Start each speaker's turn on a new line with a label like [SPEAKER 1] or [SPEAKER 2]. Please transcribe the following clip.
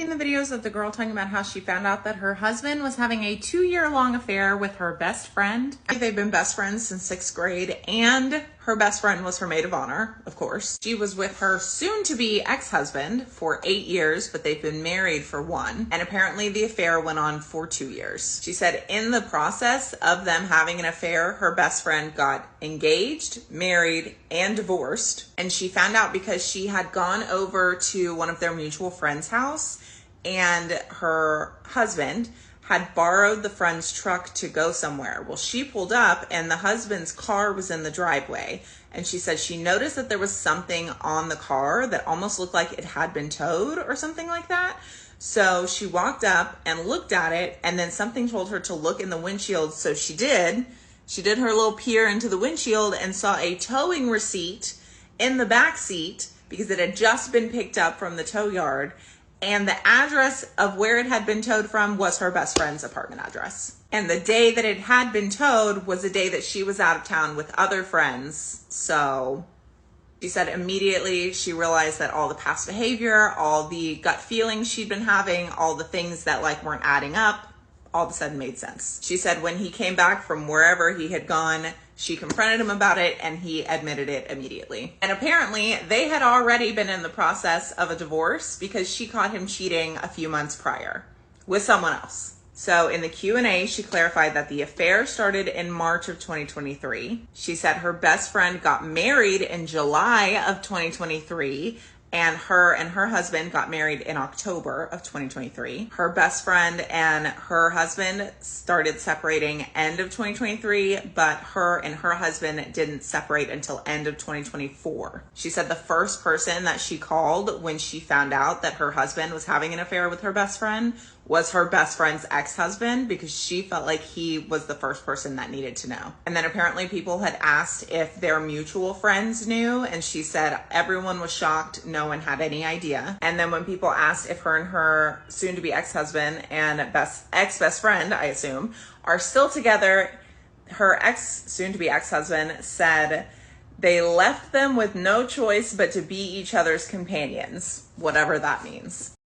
[SPEAKER 1] In the videos of the girl talking about how she found out that her husband was having a 2-year-long affair with her best friend. They've been best friends since 6th grade, and her best friend was her maid of honor, of course. She was with her soon-to-be ex-husband for 8 years, but they've been married for 1. And apparently the affair went on for 2 years. She said in the process of them having an affair, her best friend got engaged, married, and divorced. And she found out because she had gone over to one of their mutual friends' house, and her husband had borrowed the friend's truck to go somewhere. Well, she pulled up and the husband's car was in the driveway. And she said she noticed that there was something on the car that almost looked like it had been towed or something like that. So she walked up and looked at it, and then something told her to look in the windshield. So she did. She did her little peer into the windshield and saw a towing receipt in the back seat because it had just been picked up from the tow yard. And the address of where it had been towed from was her best friend's apartment address. And the day that it had been towed was the day that she was out of town with other friends. So she said immediately she realized that all the past behavior, all the gut feelings she'd been having, all the things that weren't adding up, all of a sudden made sense. She said when he came back from wherever he had gone, she confronted him about it and he admitted it immediately. And apparently they had already been in the process of a divorce because she caught him cheating a few months prior with someone else. So in the Q&A, she clarified that the affair started in March of 2023. She said her best friend got married in July of 2023, and her husband got married in October of 2023. Her best friend and her husband started separating end of 2023, but her and her husband didn't separate until end of 2024. She said the first person that she called when she found out that her husband was having an affair with her best friend was her best friend's ex-husband, because she felt like he was the first person that needed to know. And then apparently people had asked if their mutual friends knew, and she said everyone was shocked. No one had any idea. And then when people asked if her and her soon-to-be ex-husband and ex-best friend, I assume, are still together, her soon-to-be ex-husband said they left them with no choice but to be each other's companions, whatever that means.